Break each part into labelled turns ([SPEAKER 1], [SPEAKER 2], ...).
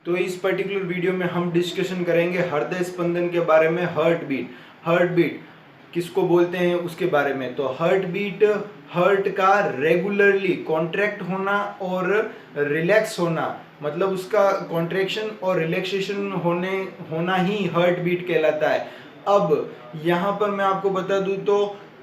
[SPEAKER 1] तो इस particular video में हम डिस्कशन करेंगे हृदय स्पंदन के बारे में, हार्ट बीट किसको बोलते हैं उसके बारे में। तो हार्ट बीट, हार्ट का रेगुलरली कॉन्ट्रैक्ट होना और रिलैक्स होना, मतलब उसका कॉन्ट्रैक्शन और रिलैक्सेशन होना ही हार्ट बीट कहलाता है। अब यहाँ पर मैं आपको बता दूं तो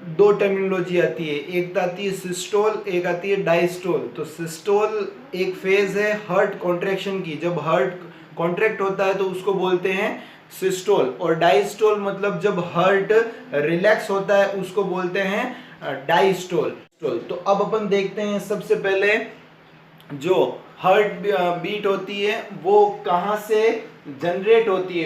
[SPEAKER 1] दो टर्मिनोलॉजी आती है, एक आती है सिस्टोल, एक आती है डायस्टोल। तो सिस्टोल एक फेज है हार्ट कॉन्ट्रैक्शन की, जब हार्ट कॉन्ट्रैक्ट होता है तो उसको बोलते हैं सिस्टोल, और डायस्टोल मतलब जब हार्ट रिलैक्स होता है उसको बोलते हैं डायस्टोल। तो अब अपन देखते हैं सबसे पहले जो हार्ट बीट होती है वो कहाँ से जनरेट होती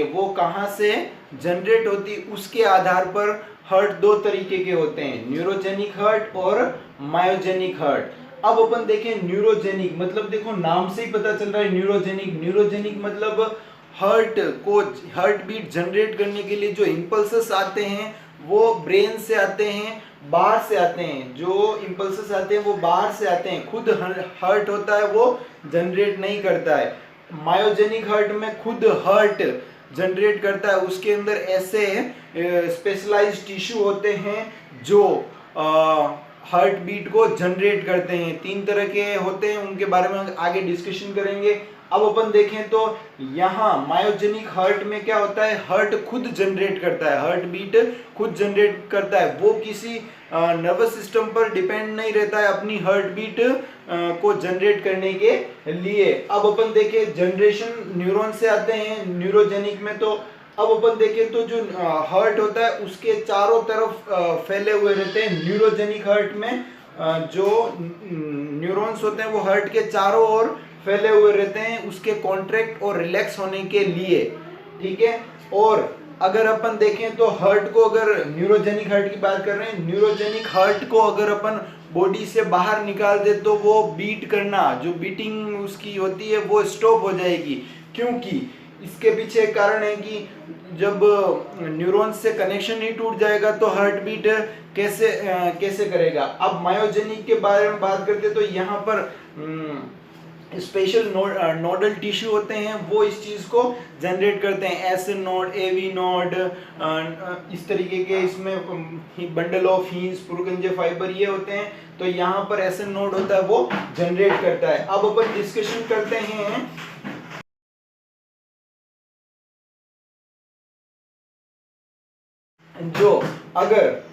[SPEAKER 1] है, उसके आधार पर हार्ट दो तरीके के होते हैं, न्यूरोजेनिक हार्ट और मायोजेनिक हार्ट। अब अपन देखें न्यूरोजेनिक मतलब, देखो नाम से ही पता चल रहा है न्यूरोजेनिक मतलब हार्ट बीट जनरेट करने के लिए जो इंपल्सेस आते हैं वो ब्रेन से आते हैं, बाहर से आते हैं। जो इंपल्सेस आते हैं वो बाहर से आते हैं, खुद हार्ट होता है वो जनरेट नहीं करता है। मायोजेनिक हार्ट में खुद हार्ट जनरेट करता है, उसके अंदर ऐसे स्पेशलाइज्ड टिश्यू होते हैं जो हार्ट बीट को जनरेट करते हैं। तीन तरह के होते हैं, उनके बारे में आगे डिस्कशन करेंगे। अब अपन देखें तो यहाँ मायोजेनिक हार्ट में क्या होता है, हार्ट खुद जनरेट करता है, हार्ट बीट खुद जनरेट करता है, वो किसी नर्वस सिस्टम पर डिपेंड नहीं रहता है अपनी हार्ट बीट को जनरेट करने के लिए। अब अपन देखें जनरेशन न्यूरॉन से आते हैं न्यूरोजेनिक में। तो अब अपन देखें तो जो हार्ट होता है उसके चारों तरफ फैले हुए रहते हैं। न्यूरोजेनिक हार्ट में जो न्यूरॉन्स होते हैं वो हार्ट के चारों ओर फैले हुए रहते हैं उसके कॉन्ट्रैक्ट और रिलैक्स होने के लिए, ठीक है। और अगर अपन देखें तो हार्ट को, अगर न्यूरोजेनिक हार्ट की बात कर रहे हैं, न्यूरोजेनिक हार्ट को अगर अपन बॉडी से बाहर निकाल दे तो वो बीट करना, जो बीटिंग उसकी होती है वो स्टॉप हो जाएगी। क्योंकि इसके पीछे एक कारण है कि जब न्यूरॉन्स से कनेक्शन ही टूट जाएगा तो हार्ट बीट कैसे करेगा। अब मायोजेनिक के बारे में बात करते तो यहाँ पर स्पेशल नोडल टिश्यू होते हैं, वो इस चीज को जनरेट करते हैं। एस नोड, एवी नोड, इस तरीके के इसमें बंडल ऑफ हीन्स, पुरगंजे फाइबर ये होते हैं। तो यहाँ पर एस नोड होता है वो जनरेट करता है। अब अपन डिस्कशन करते हैं जो अगर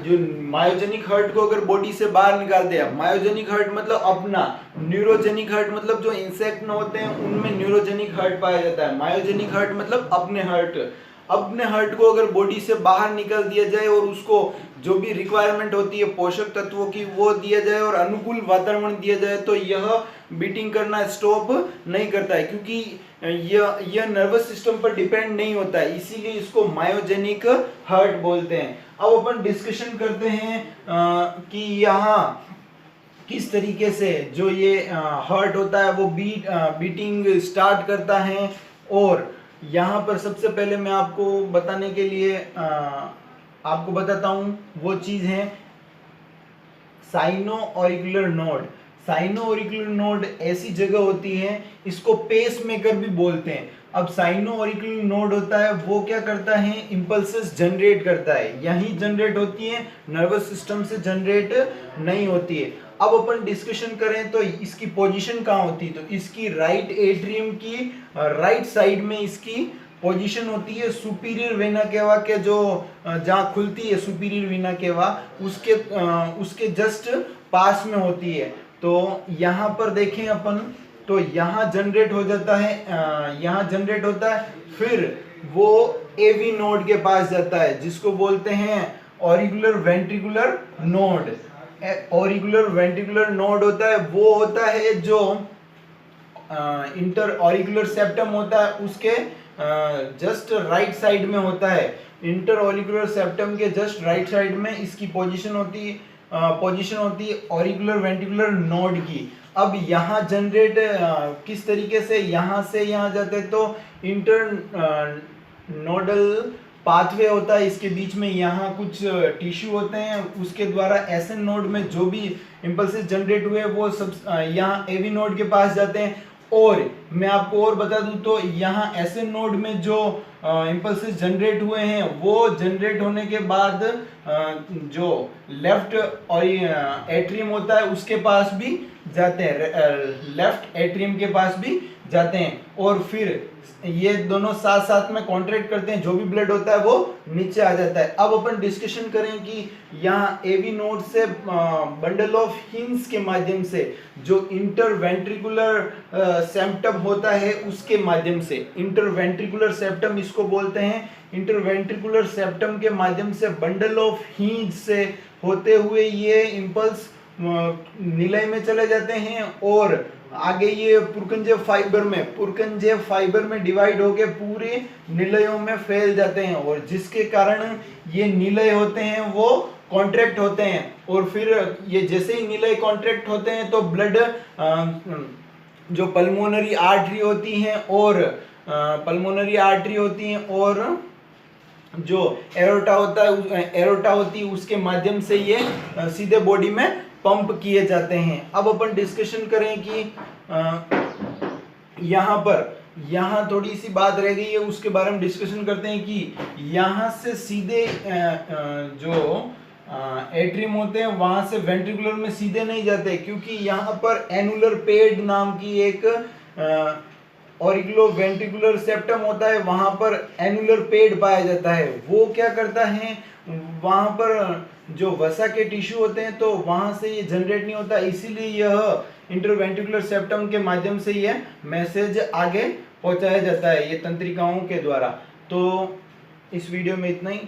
[SPEAKER 1] जो मायोजेनिक हार्ट को अगर बॉडी से बाहर निकाल दे, मायोजेनिक हार्ट मतलब अपना, न्यूरोजेनिक हार्ट मतलब जो इंसेक्ट में होते हैं उनमें न्यूरोजेनिक हार्ट पाया जाता है, मायोजेनिक हार्ट मतलब अपने हार्ट को अगर बॉडी से बाहर निकाल दिया जाए और उसको जो भी रिक्वायरमेंट होती है पोषक तत्वों की वो दिया जाए और अनुकूल वातावरण दिया जाए तो यह बीटिंग करना स्टॉप नहीं करता है, क्योंकि यह नर्वस सिस्टम पर डिपेंड नहीं होता है, इसीलिए इसको मायोजेनिक हार्ट बोलते हैं। अब अपन डिस्कशन करते हैं कि यहाँ किस तरीके से जो ये हार्ट होता है वो बीटिंग स्टार्ट करता है। और यहाँ पर सबसे पहले मैं आपको बताने के लिए आपको बताता हूँ वो चीज है sino auricular node. Sino auricular node ऐसी जगह होती है, इसको पेस मेकर भी बोलते हैं। अब साइनो ऑरिकुलर नोड होता है वो क्या करता है, इंपल्सेस जनरेट करता है, यही जनरेट होती है, नर्वस सिस्टम से जनरेट नहीं होती है। अब अपन डिस्कशन करें तो इसकी पोजीशन कहाँ होती है, तो इसकी राइट एट्रियम की राइट साइड में इसकी पोजीशन होती है। सुपीरियर वेना केवा के जो जहाँ खुलती है सुपीरियर वेना केवा उसके जस्ट पास में होती है। तो यहाँ पर देखें अपन तो यहाँ जनरेट हो जाता है, यहाँ जनरेट होता है, फिर वो एवी नोड के पास जाता है जिसको बोलते हैं auricular ventricular node. Auricular ventricular node होता है वो होता है जो इंटर ऑरिकुलर सेप्टम होता है उसके जस्ट राइट साइड में होता है। इंटर ऑरिकुलर सेप्टम के जस्ट राइट साइड में इसकी पोजीशन होती है ऑरिकुलर वेंट्रिकुलर नोड की। अब यहाँ जनरेट किस तरीके से यहाँ से यहाँ जाते हैं तो इंटर नोडल पाथवे होता है, इसके बीच में यहाँ कुछ टिश्यू होते हैं, उसके द्वारा एसएन नोड में जो भी इंपल्सेस जनरेट हुए वो सब यहाँ एवी नोड के पास जाते हैं और मैं आपको और बता दूं तो यहाँ ऐसे नोड में जो इम्पल्सेस जनरेट हुए हैं वो जनरेट होने के बाद जो लेफ्ट और एट्रियम होता है उसके पास भी जाते हैं, लेफ्ट एट्रियम के पास भी जाते हैं और फिर ये दोनों साथ साथ में कॉन्ट्रैक्ट करते हैं, जो भी ब्लड होता है वो नीचे आ जाता है। अब अपन डिस्कशन करें कि यहाँ एवी नोड से बंडल ऑफ हिन्स के माध्यम से जो इंटरवेंट्रिकुलर सेप्टम होता है उसके माध्यम से, इंटरवेंट्रिकुलर सेप्टम इसको बोलते हैं, इंटरवेंट्रिकुलर सेप्टम के माध्यम से बंडल ऑफ हिन्स से होते हुए ये इंपल्स निलय में चले जाते हैं और आगे ये पुरकंजेव फाइबर में डिवाइड होके पूरे निलयों में फैल जाते हैं और जिसके कारण ये निलय होते हैं वो कॉन्ट्रैक्ट होते हैं और फिर ये जैसे ही निलय कॉन्ट्रैक्ट होते हैं तो ब्लड जो पल्मोनरी आर्टरी होती हैं और जो एरोटा होती है उसके माध्यम से ये सीधे बॉडी में पंप किए जाते हैं। अब अपन डिस्कशन करें कि यहाँ थोड़ी सी बात रह गई है, उसके बारे में डिस्कशन करते हैं कि यहाँ से सीधे जो एट्रियम होते हैं वहां से वेंट्रिकुलर में सीधे नहीं जाते, क्योंकि यहाँ पर एनुलर पेड नाम की एक ऑरिकुलो वेंट्रिकुलर सेप्टम होता है, वहां पर एनुलर पेड पाया जाता है। वो क्या करता है, वहां पर जो वसा के टिश्यू होते हैं तो वहां से ये जनरेट नहीं होता, इसीलिए यह इंटरवेंट्रिकुलर सेप्टम के माध्यम से यह मैसेज आगे पहुंचाया जाता है ये तंत्रिकाओं के द्वारा। तो इस वीडियो में इतना ही।